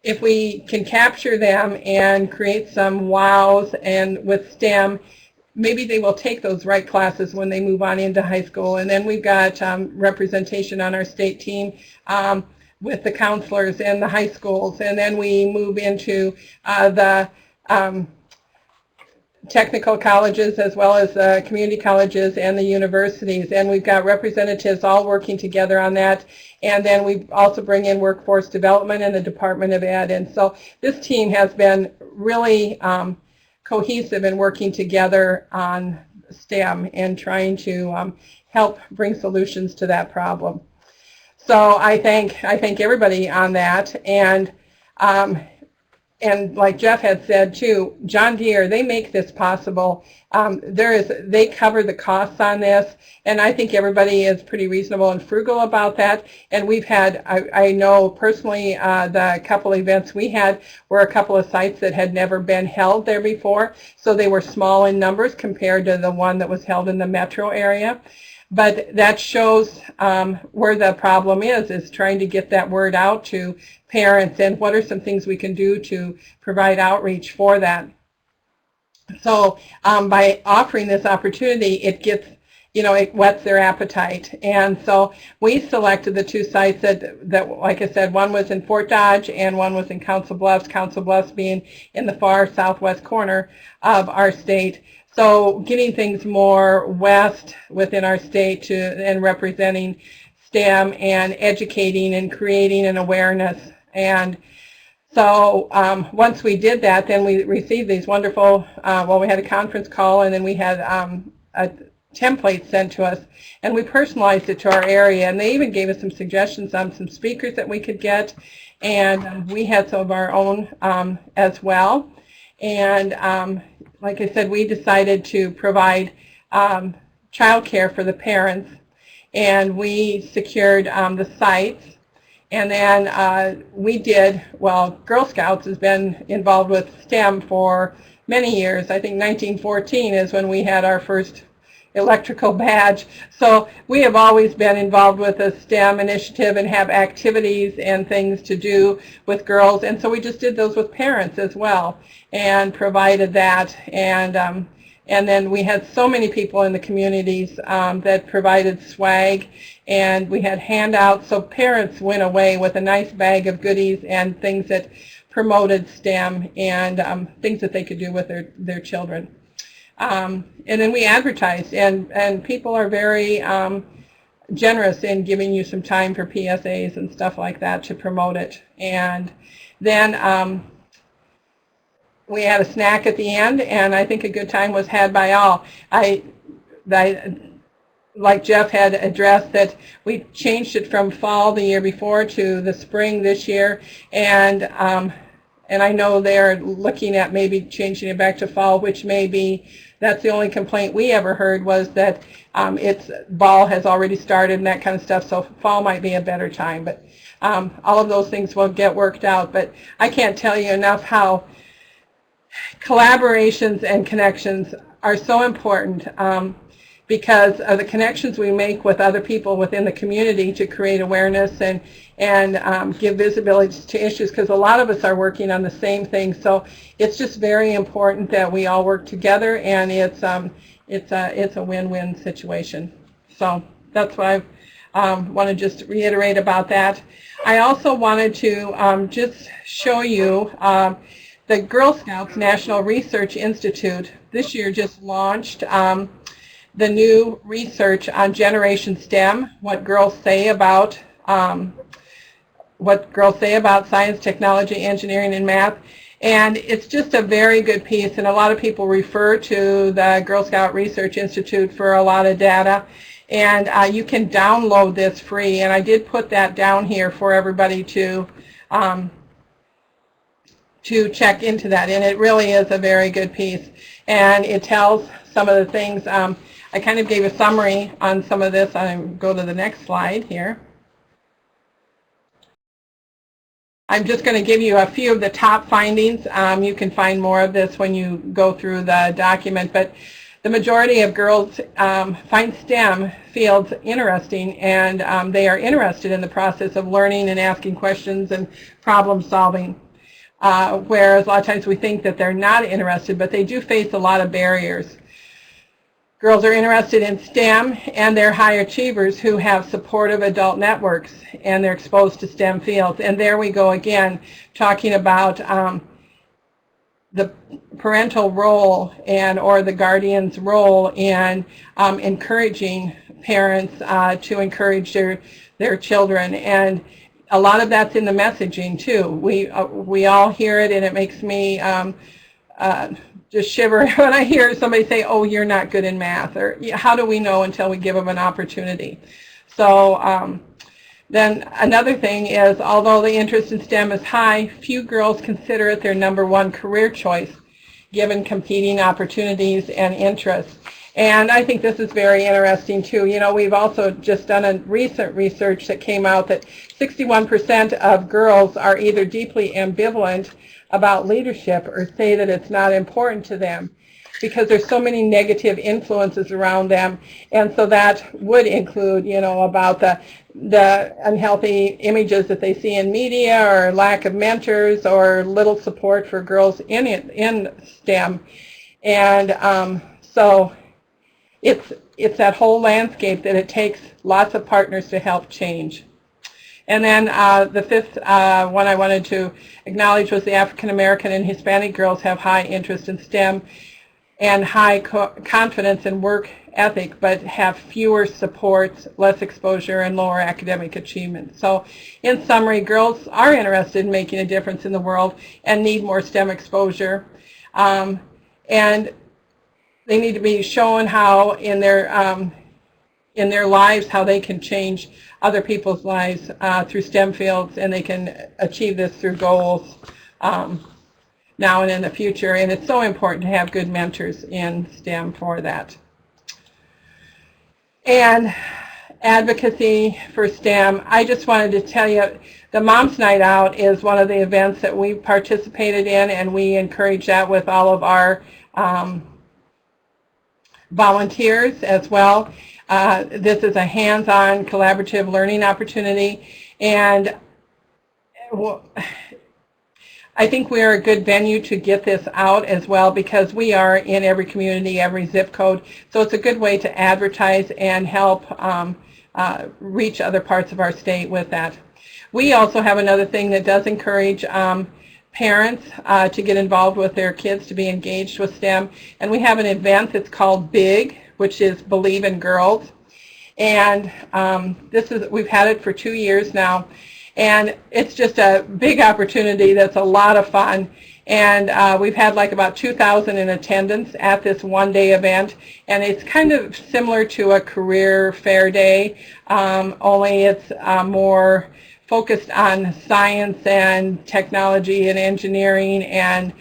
if we can capture them and create some wows and with STEM, maybe they will take those right classes when they move on into high school. And then we've got representation on our state team with the counselors in the high schools. And then we move into the technical colleges as well as the community colleges and the universities, and we've got representatives all working together on that. And then we also bring in workforce development and the Department of Ed. And so this team has been really cohesive in working together on STEM and trying to help bring solutions to that problem. So I thank everybody on that. And like Jeff had said too, John Deere, they make this possible. They cover the costs on this, and I think everybody is pretty reasonable and frugal about that. And we've had, I know personally, the couple events we had were a couple of sites that had never been held there before, so they were small in numbers compared to the one that was held in the metro area. But that shows where the problem is trying to get that word out to parents and what are some things we can do to provide outreach for that. So by offering this opportunity, it gets, you know, it whets their appetite. And so we selected the 2 sites that, like I said, one was in Fort Dodge and one was in Council Bluffs being in the far southwest corner of our state. So getting things more west within our state and representing STEM and educating and creating an awareness. And so once we did that, then we received these wonderful, well, we had a conference call, and then we had a template sent to us, and we personalized it to our area. And they even gave us some suggestions on some speakers that we could get, and we had some of our own as well. And like I said, we decided to provide child care for the parents, and we secured the sites. And then we did, well, Girl Scouts has been involved with STEM for many years. I think 1914 is when we had our first electrical badge. So we have always been involved with a STEM initiative and have activities and things to do with girls. And so we just did those with parents as well and provided that. And then we had so many people in the communities that provided swag, and we had handouts, so parents went away with a nice bag of goodies and things that promoted STEM and things that they could do with their children. And then we advertised, and people are very generous in giving you some time for PSAs and stuff like that to promote it. And then we had a snack at the end, and I think a good time was had by all. Like Jeff had addressed, that we changed it from fall the year before to the spring this year, and I know they're looking at maybe changing it back to fall, which may be, that's the only complaint we ever heard was that fall has already started and that kind of stuff, so fall might be a better time. But all of those things will get worked out. But I can't tell you enough how collaborations and connections are so important because of the connections we make with other people within the community to create awareness and give visibility to issues, because a lot of us are working on the same thing. So it's just very important that we all work together, and it's a win-win situation. So that's what I want to just reiterate about that. I also wanted to just show you the Girl Scouts National Research Institute this year just launched the new research on Generation STEM, what girls say about science, technology, engineering, and math. And it's just a very good piece, and a lot of people refer to the Girl Scout Research Institute for a lot of data. And you can download this free, and I did put that down here for everybody to check into that, and it really is a very good piece. And it tells some of the things. I kind of gave a summary on some of this. I'll go to the next slide here. I'm just going to give you a few of the top findings. You can find more of this when you go through the document, but the majority of girls find STEM fields interesting, and they are interested in the process of learning and asking questions and problem solving. Whereas a lot of times we think that they're not interested, but they do face a lot of barriers. Girls are interested in STEM, and they're high achievers who have supportive adult networks, and they're exposed to STEM fields. And there we go again, talking about the parental role or the guardian's role in encouraging parents to encourage their children. And a lot of that's in the messaging too. We all hear it, and it makes me just shiver when I hear somebody say, "Oh, you're not good in math," or how do we know until we give them an opportunity? So then another thing is, although the interest in STEM is high, few girls consider it their #1 career choice, given competing opportunities and interests. And I think this is very interesting too. You know, we've also just done a recent research that came out that 61% of girls are either deeply ambivalent about leadership or say that it's not important to them because there's so many negative influences around them. And so that would include, you know, about the unhealthy images that they see in media, or lack of mentors, or little support for girls in STEM. And so it's that whole landscape that it takes lots of partners to help change. And then the fifth one I wanted to acknowledge was the African American and Hispanic girls have high interest in STEM and high confidence in work ethic, but have fewer supports, less exposure, and lower academic achievement. So in summary, girls are interested in making a difference in the world and need more STEM exposure. And they need to be shown how in their lives, how they can change other people's lives through STEM fields, and they can achieve this through goals now and in the future. And it's so important to have good mentors in STEM for that. And advocacy for STEM, I just wanted to tell you, the Mom's Night Out is one of the events that we participated in, and we encourage that with all of our volunteers as well. This is a hands-on collaborative learning opportunity, and I think we are a good venue to get this out as well, because we are in every community, every zip code, so it's a good way to advertise and help reach other parts of our state with that. We also have another thing that does encourage parents to get involved with their kids, to be engaged with STEM, and we have an event that's called BIG, which is Believe in Girls, and we've had it for 2 years now, and it's just a big opportunity that's a lot of fun. And we've had like about 2,000 in attendance at this one-day event, and it's kind of similar to a career fair day, only it's more focused on science and technology and engineering and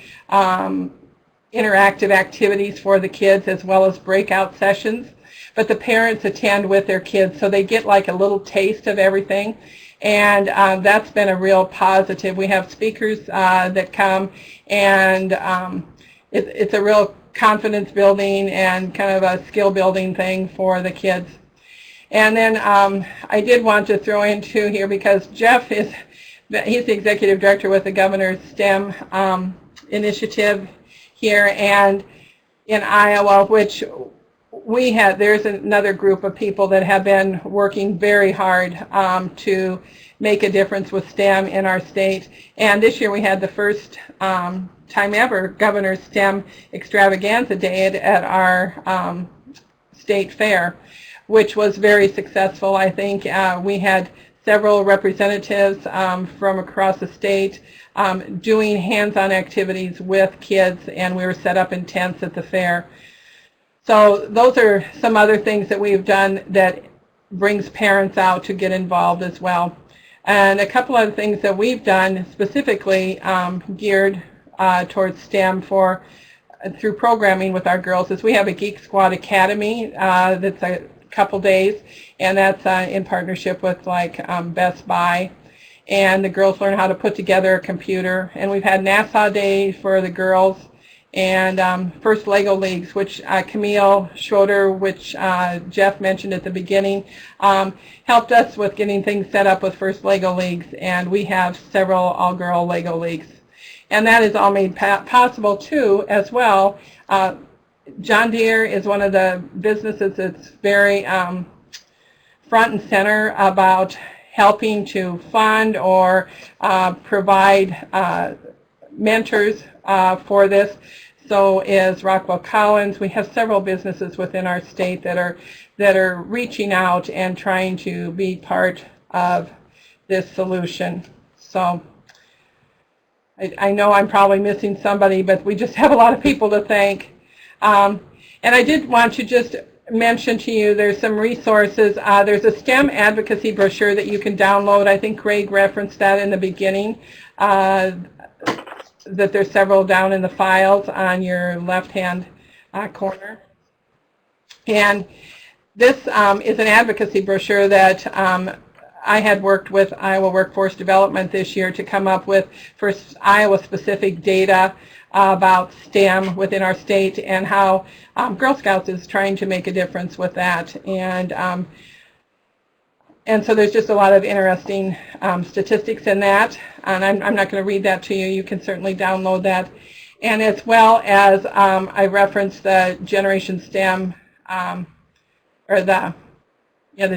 interactive activities for the kids, as well as breakout sessions. But the parents attend with their kids, so they get like a little taste of everything. And that's been a real positive. We have speakers that come, and it's a real confidence building and kind of a skill building thing for the kids. And then I did want to throw in too here, because Jeff he's the executive director with the governor's STEM initiative here and in Iowa, which there's another group of people that have been working very hard to make a difference with STEM in our state. And this year we had the first time ever Governor's STEM Extravaganza Day at our state fair, which was very successful. I think we had several representatives from across the state doing hands-on activities with kids, and we were set up in tents at the fair. So those are some other things that we've done that brings parents out to get involved as well. And a couple other things that we've done specifically geared towards STEM through programming with our girls is we have a Geek Squad Academy that's a couple days, and that's in partnership with like Best Buy. and the girls learn how to put together a computer. And we've had NASA Day for the girls, and first Lego Leagues, which Camille Schroeder, which Jeff mentioned at the beginning, helped us with getting things set up with first Lego Leagues, and we have several all-girl Lego Leagues. And that is all made possible, too, as well. John Deere is one of the businesses that's very front and center about helping to fund or provide mentors for this. So is Rockwell Collins. We have several businesses within our state that are reaching out and trying to be part of this solution. So I know I'm probably missing somebody, but we just have a lot of people to thank. And I did want to just mention to you, there's some resources. There's a STEM advocacy brochure that you can download. I think Greg referenced that in the beginning, that there's several down in the files on your left-hand corner. And this is an advocacy brochure that I had worked with Iowa Workforce Development this year to come up with for Iowa-specific data about STEM within our state and how Girl Scouts is trying to make a difference with that. And so there's just a lot of interesting statistics in that. And I'm not going to read that to you. You can certainly download that. And as well as I referenced the Generation STEM, the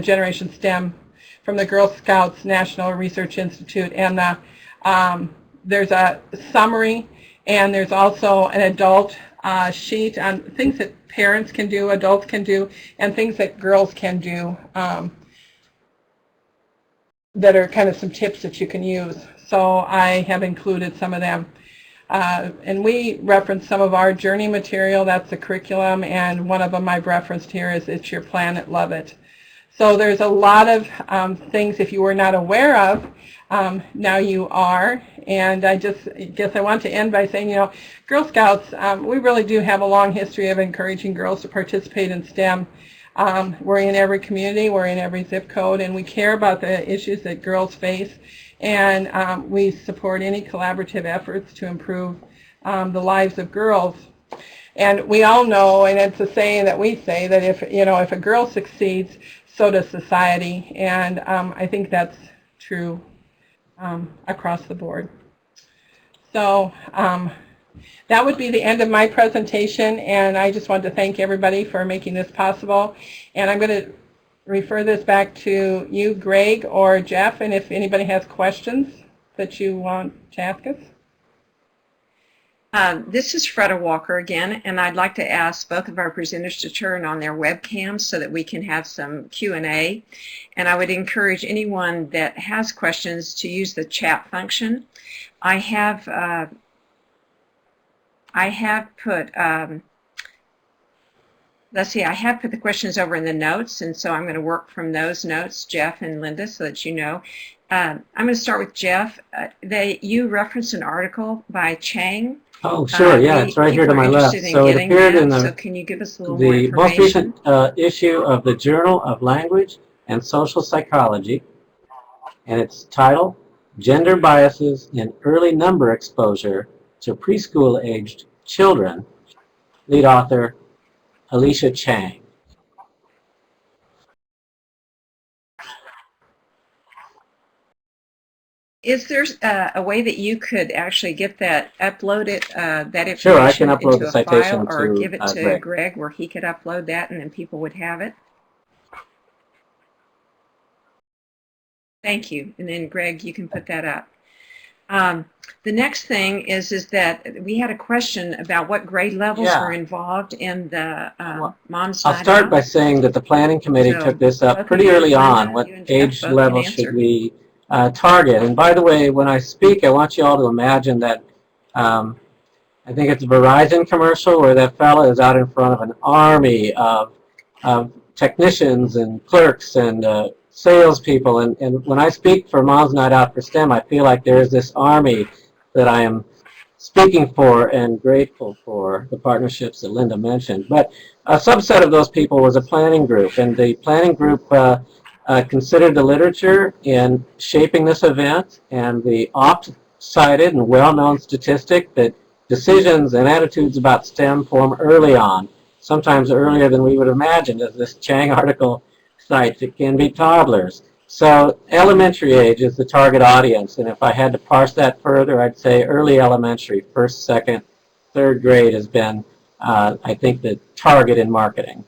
Generation STEM from the Girl Scouts National Research Institute. And there's a summary, and there's also an adult sheet on things that parents can do, adults can do, and things that girls can do that are kind of some tips that you can use. So I have included some of them. And we reference some of our journey material. That's the curriculum, and one of them I've referenced here is It's Your Planet, Love It. So there's a lot of things, if you were not aware of, now you are. And I just guess I want to end by saying, you know, Girl Scouts, we really do have a long history of encouraging girls to participate in STEM. We're in every community, we're in every zip code, and we care about the issues that girls face. And we support any collaborative efforts to improve the lives of girls. And we all know, and it's a saying that we say, that if a girl succeeds, so does society. And I think that's true across the board. So that would be the end of my presentation, and I just want to thank everybody for making this possible. And I'm going to refer this back to you, Greg, or Jeff, and if anybody has questions that you want to ask us. This is Freda Walker again, and I'd like to ask both of our presenters to turn on their webcams so that we can have some Q&A. And I would encourage anyone that has questions to use the chat function. I have put the questions over in the notes, and so I'm going to work from those notes, Jeff and Linda, so that you know. I'm going to start with Jeff. You referenced an article by Chang. Oh, sure, yeah, it's right here to my left. So it appeared in so can you give us a little more the most information? recent issue of the Journal of Language and Social Psychology, and it's titled, Gender Biases in Early Number Exposure to Preschool-Aged Children, lead author Alicia Chang. Is there a way that you could actually get that uploaded, that information Sure, I can upload into the a citation file, or to give it to Greg. Greg where he could upload that and then people would have it? Thank you. And then Greg, you can put that up. The next thing is that we had a question about what grade levels were involved in the Mom's Night Out. I'll start by saying that the planning committee took this up pretty early on. What age level should we target? And by the way, when I speak, I want you all to imagine that I think it's a Verizon commercial where that fella is out in front of an army of technicians and clerks and salespeople, and when I speak for Mom's Night Out for STEM, I feel like there is this army that I am speaking for and grateful for the partnerships that Linda mentioned. But a subset of those people was a planning group, and the planning group considered the literature in shaping this event and the oft-cited and well-known statistic that decisions and attitudes about STEM form early on, sometimes earlier than we would imagine, as this Chang article cites. It can be toddlers. So elementary age is the target audience, and if I had to parse that further, I'd say early elementary, first, second, third grade has been, I think, the target in marketing.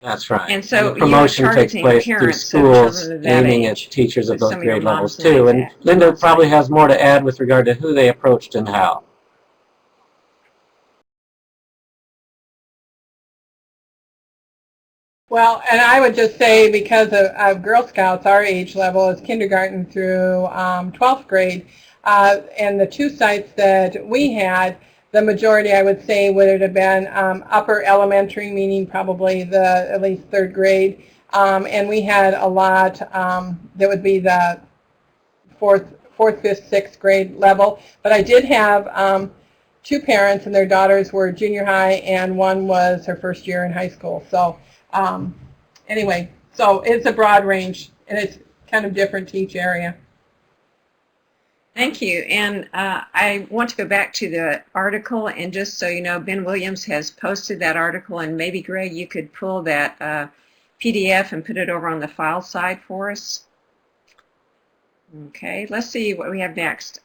That's right. And so the promotion you're takes targeting place through parents of schools, children of that aiming at age teachers of with those some of your grade levels Mom's Night too. And Linda Mom's probably Night. has more to add with regard to who they approached and how. Well, and I would just say, because of Girl Scouts, our age level is kindergarten through 12th grade, and the two sites that we had, the majority, I would say, would have been upper elementary, meaning probably at least third grade, and we had a lot that would be the fourth, fifth, sixth grade level. But I did have two parents, and their daughters were junior high, and one was her first year in high school. So anyway, so it's a broad range, and it's kind of different to each area. Thank you. And I want to go back to the article, and just so you know, Ben Williams has posted that article, and maybe, Greg, you could pull that PDF and put it over on the file side for us. Okay, let's see what we have next.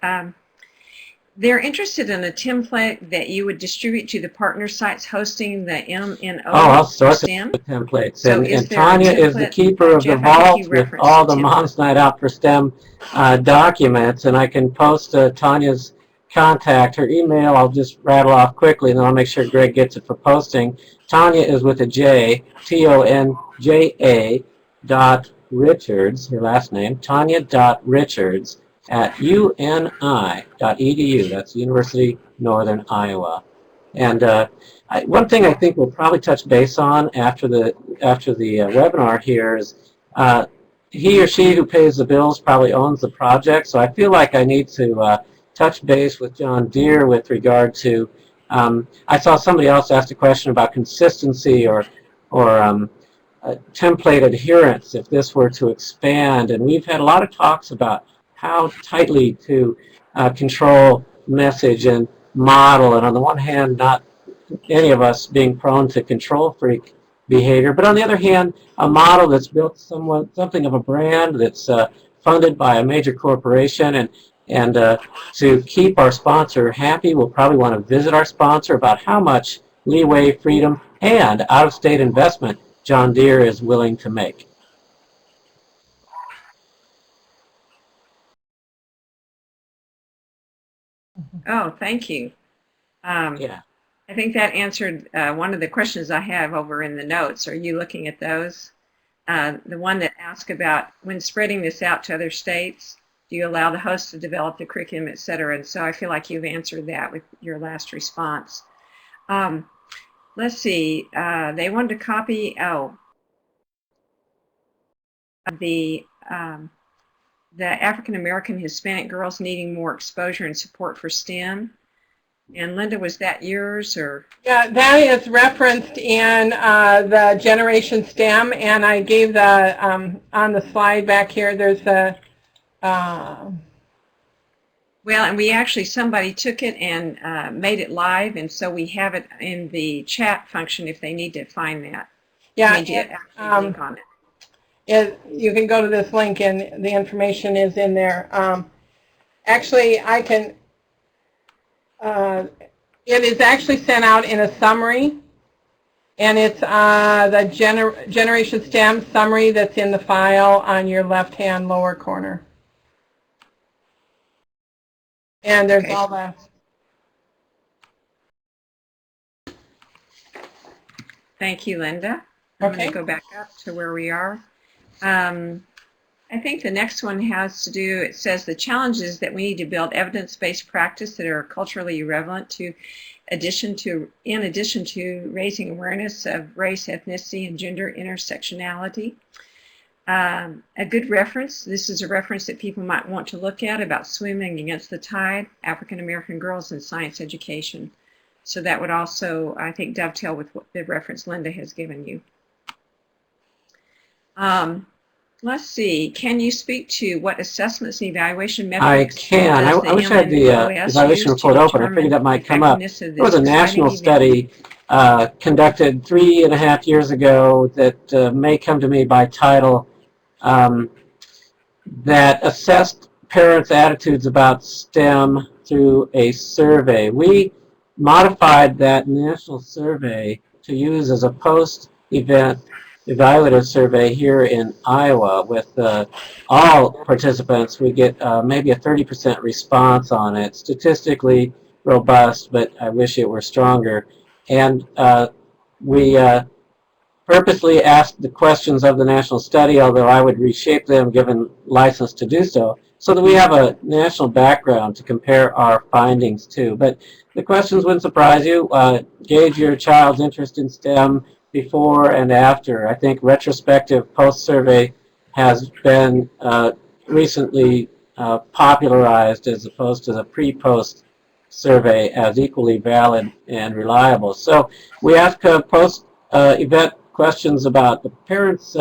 They're interested in a template that you would distribute to the partner sites hosting the MNOS. I'll start the STEM. templates. So and Tanya is the keeper of the Jeff, I think vault you with referenced all the the template. Mom's Night Out for STEM documents, and I can post Tanya's contact, her email. I'll just rattle off quickly, and then I'll make sure Greg gets it for posting. Tanya is with a J, Tonja .Richards, her last name, Tanya.Richards at uni.edu. That's University Northern Iowa. And one thing I think we'll probably touch base on after the webinar here is he or she who pays the bills probably owns the project. So I feel like I need to touch base with John Deere with regard to, I saw somebody else asked a question about consistency or template adherence if this were to expand. And we've had a lot of talks about how tightly to control message and model, and on the one hand, not any of us being prone to control freak behavior, but on the other hand, a model that's built something of a brand that's funded by a major corporation, and to keep our sponsor happy, we'll probably want to visit our sponsor about how much leeway, freedom, and out-of-state investment John Deere is willing to make. Oh, thank you. Yeah. I think that answered one of the questions I have over in the notes. Are you looking at those? The one that asked about when spreading this out to other states, do you allow the host to develop the curriculum, et cetera? And so I feel like you've answered that with your last response. Let's see. They wanted to copy, the African American Hispanic girls needing more exposure and support for STEM. And Linda, was that yours, or? Yeah, that is referenced in the Generation STEM, and I gave the on the slide back here. There's a. Well, and we actually, somebody took it and made it live, and so we have it in the chat function if they need to find that. Yeah, link on it. You can go to this link, and the information is in there. Actually, I can. It is actually sent out in a summary, and it's the Generation STEM summary that's in the file on your left-hand lower corner. And there's all the... Thank you, Linda. I'm going to go back up to where we are. I think the next one has to do, it says the challenges that we need to build evidence-based practice that are culturally relevant in addition to raising awareness of race, ethnicity, and gender intersectionality. A good reference, this is a reference that people might want to look at about swimming against the tide, African American girls in science education. So that would also, I think, dovetail with what the reference Linda has given you. Let's see. Can you speak to what assessments and evaluation metrics? I can. I wish I had the evaluation report open. I figured that might come up. There was a national study conducted 3.5 years ago that may come to me by title that assessed parents' attitudes about STEM through a survey. We modified that national survey to use as a post-event evaluative survey here in Iowa with all participants. We get maybe a 30% response on it. Statistically robust, but I wish it were stronger. And we purposely asked the questions of the national study, although I would reshape them given license to do so, so that we have a national background to compare our findings to. But the questions wouldn't surprise you. Gauge your child's interest in STEM before and after. I think retrospective post-survey has been recently popularized as opposed to the pre-post survey as equally valid and reliable. So we ask post-event questions about the parents'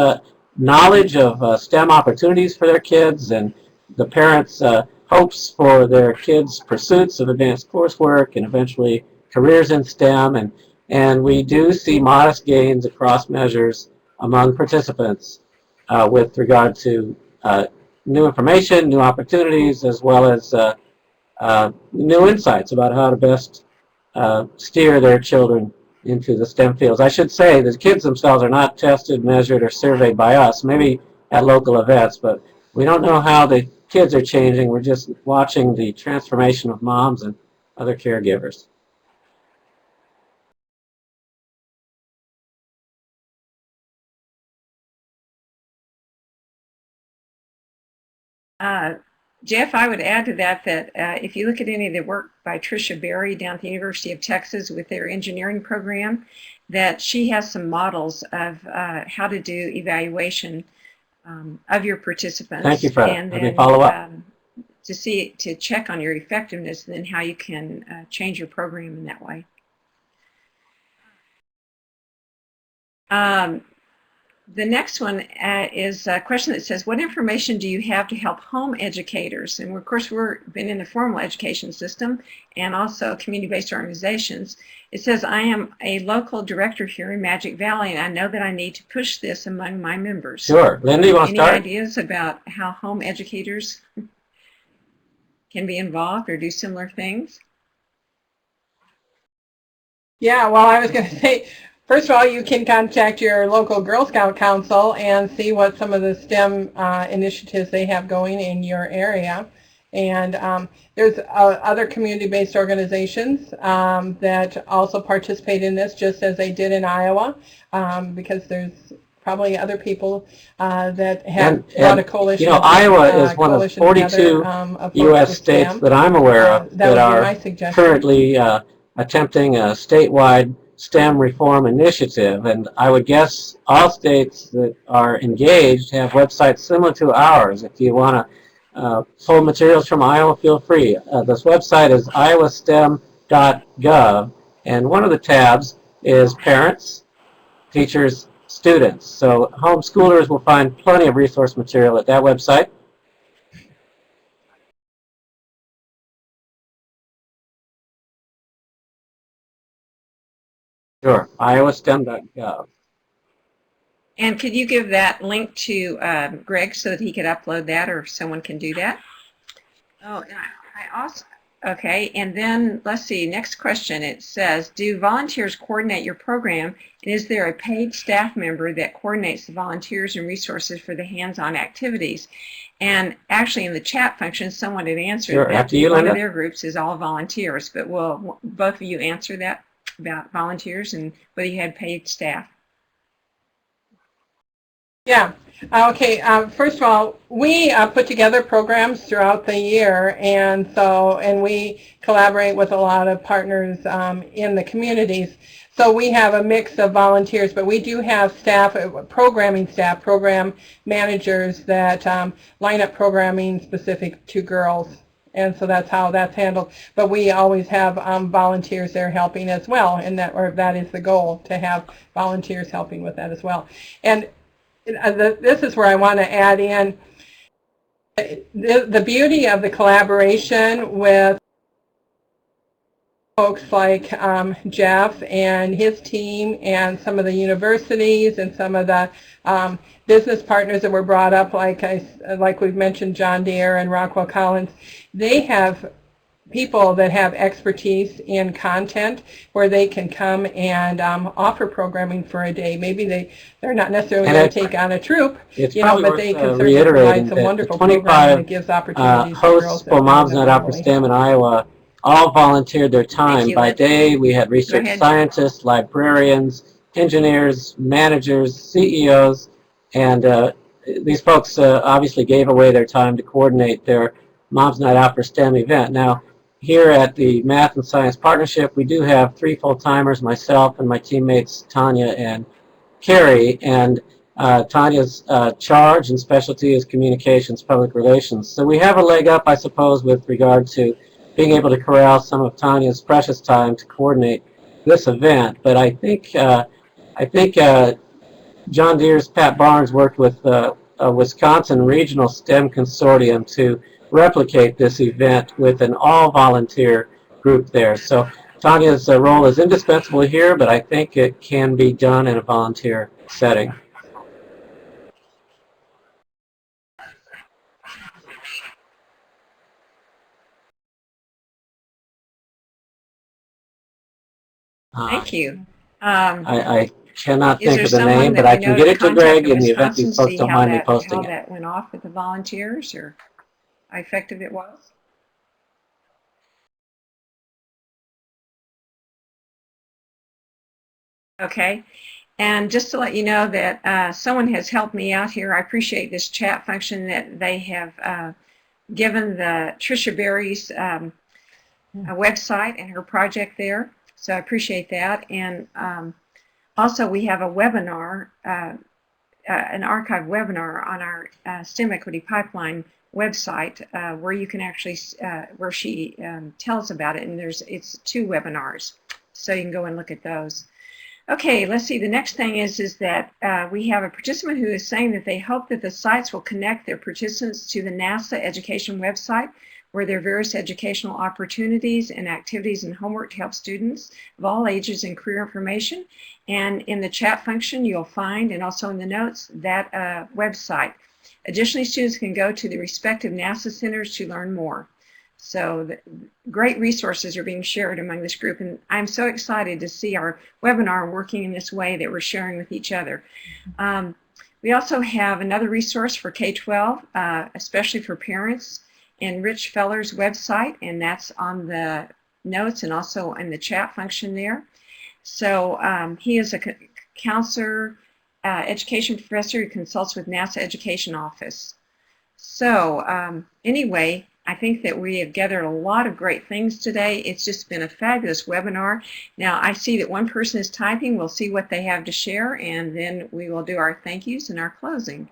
knowledge of STEM opportunities for their kids and the parents' hopes for their kids' pursuits of advanced coursework and eventually careers in STEM. And we do see modest gains across measures among participants with regard to new information, new opportunities, as well as new insights about how to best steer their children into the STEM fields. I should say the kids themselves are not tested, measured, or surveyed by us, maybe at local events, but we don't know how the kids are changing. We're just watching the transformation of moms and other caregivers. Jeff, I would add to that if you look at any of the work by Tricia Berry down at the University of Texas with their engineering program, that she has some models of how to do evaluation of your participants. Thank you, Fred. And Let then me follow up. to check on your effectiveness and then how you can change your program in that way. The next one is a question that says, what information do you have to help home educators? And of course, we've been in the formal education system and also community-based organizations. It says, I am a local director here in Magic Valley, and I know that I need to push this among my members. Sure. Linda, you want to start? Any ideas about how home educators can be involved or do similar things? Yeah, well, I was going to say, first of all, you can contact your local Girl Scout Council and see what some of the STEM initiatives they have going in your area. And there's other community-based organizations that also participate in this, just as they did in Iowa, because there's probably other people that have brought a coalition. You know, Iowa is one of 42 U.S. states that I'm aware of that are currently attempting a statewide STEM reform initiative, and I would guess all states that are engaged have websites similar to ours. If you want to pull materials from Iowa, feel free. This website is iowastem.gov, and one of the tabs is parents, teachers, students. So homeschoolers will find plenty of resource material at that website. Sure, iowastem.gov. And could you give that link to Greg so that he could upload that, or if someone can do that? Oh, and I also, okay, and then let's see, next question. It says, do volunteers coordinate your program, and is there a paid staff member that coordinates the volunteers and resources for the hands-on activities? And actually in the chat function, someone had answered Sure. that After you, one Linda. of their groups is all volunteers, but will both of you answer that about volunteers and whether you had paid staff? Yeah. Okay. First of all, we put together programs throughout the year, and we collaborate with a lot of partners in the communities. So we have a mix of volunteers, but we do have staff, programming staff, program managers that line up programming specific to girls And so that's how that's handled. But we always have volunteers there helping as well, and that is the goal, to have volunteers helping with that as well. And this is where I want to add in the beauty of the collaboration with folks like Jeff and his team, and some of the universities and some of the business partners that were brought up, like we've mentioned, John Deere and Rockwell Collins. They have people that have expertise in content where they can come and offer programming for a day. Maybe they're not necessarily going to take on a troop, but they can certainly provide some wonderful programming that gives opportunities to girls. Hosts for Moms Night Out for STEM in Iowa all volunteered their time. By day, we had research scientists, librarians, engineers, managers, CEOs, and these folks obviously gave away their time to coordinate their Moms Night Out for STEM event. Now, here at the Math and Science Partnership, we do have 3 full-timers, myself and my teammates Tanya and Carrie, and Tanya's charge and specialty is communications, public relations. So we have a leg up, I suppose, with regard to being able to corral some of Tanya's precious time to coordinate this event. But I think John Deere's Pat Barnes worked with a Wisconsin Regional STEM Consortium to replicate this event with an all-volunteer group there. So Tanya's role is indispensable here, but I think it can be done in a volunteer setting. Thank you. I cannot think of the name, but I can get it to Greg in the event these folks don't mind me posting it. How that went off with the volunteers, or how effective it was? Okay. And just to let you know that someone has helped me out here. I appreciate this chat function that they have given the Tricia Berry's website and her project there. So I appreciate that. And also we have a webinar, an archived webinar on our STEM Equity Pipeline website where you can actually, where she tells about it. And it's 2 webinars. So you can go and look at those. Okay, let's see. The next thing is that we have a participant who is saying that they hope that the sites will connect their participants to the NASA education website, where there are various educational opportunities and activities and homework to help students of all ages and career information. And in the chat function, you'll find, and also in the notes, that website. Additionally, students can go to the respective NASA centers to learn more. So great resources are being shared among this group, and I'm so excited to see our webinar working in this way that we're sharing with each other. We also have another resource for K-12, especially for parents, in Rich Feller's website, and that's on the notes and also in the chat function there. So he is a counselor, education professor who consults with NASA Education Office. So anyway, I think that we have gathered a lot of great things today. It's just been a fabulous webinar. Now I see that one person is typing. We'll see what they have to share, and then we will do our thank yous and our closing.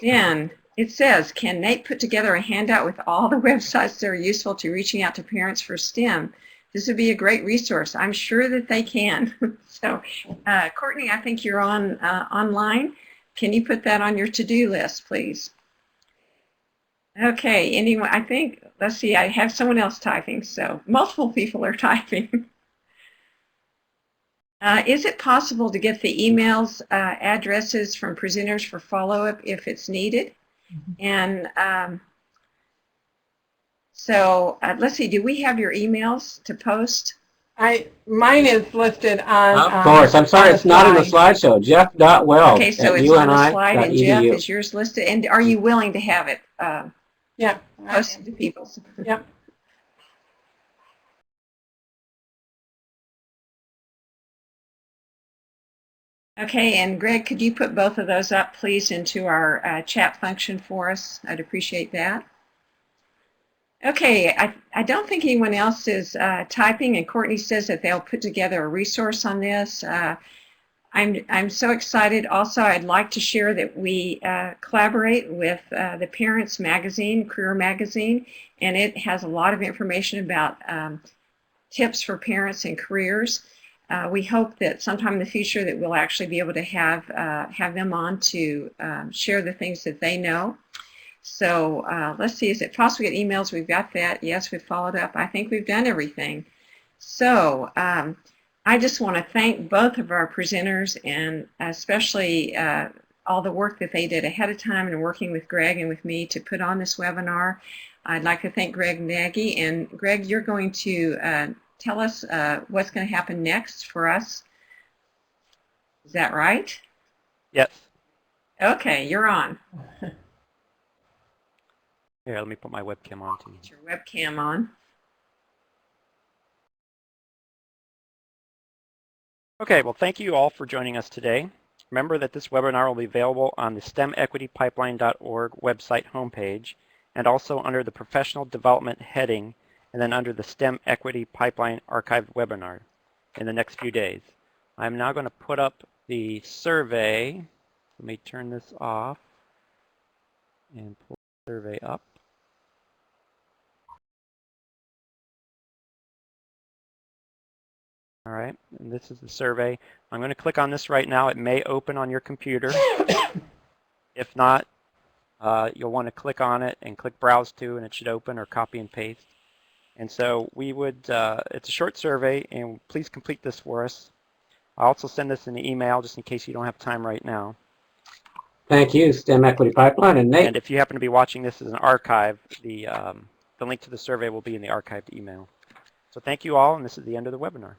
Then it says, can Nate put together a handout with all the websites that are useful to reaching out to parents for STEM? This would be a great resource. I'm sure that they can. So, Courtney, I think you're on online. Can you put that on your to-do list, please? Okay, anyone, I think, let's see, I have someone else typing, so multiple people are typing. Is it possible to get the emails, addresses from presenters for follow-up if it's needed? And so let's see, do we have your emails to post? Mine is listed on. Of course. I'm sorry, it's not in the slideshow. Jeff.Wells. Okay, so it's on the slide, and Jeff, is yours listed? And are you willing to have it posted to people? Yep. Okay, and Greg, could you put both of those up, please, into our chat function for us? I'd appreciate that. Okay, I don't think anyone else is typing, and Courtney says that they'll put together a resource on this. I'm so excited. Also, I'd like to share that we collaborate with the Parents Magazine, Career Magazine, and it has a lot of information about tips for parents and careers. We hope that sometime in the future that we'll actually be able to have them on to share the things that they know. So let's see, is it possible to get emails? We've got that. Yes, we've followed up. I think we've done everything. So I just want to thank both of our presenters, and especially all the work that they did ahead of time and working with Greg and with me to put on this webinar. I'd like to thank Greg Nagy. And Greg, you're going to tell us what's going to happen next for us. Is that right? Yes. Okay, you're on. Here, let me put my webcam on too. Put your webcam on. Okay, well, thank you all for joining us today. Remember that this webinar will be available on the STEMequitypipeline.org website homepage, and also under the Professional Development heading, and then under the STEM Equity Pipeline archived webinar in the next few days. I'm now going to put up the survey. Let me turn this off and pull the survey up. All right, and this is the survey. I'm going to click on this right now. It may open on your computer. If not, you'll want to click on it and click Browse to, and it should open, or copy and paste. And so we would, it's a short survey, and please complete this for us. I'll also send this in the email just in case you don't have time right now. Thank you, STEM Equity Pipeline. And Nate. And if you happen to be watching this as an archive, the link to the survey will be in the archived email. So thank you all, and this is the end of the webinar.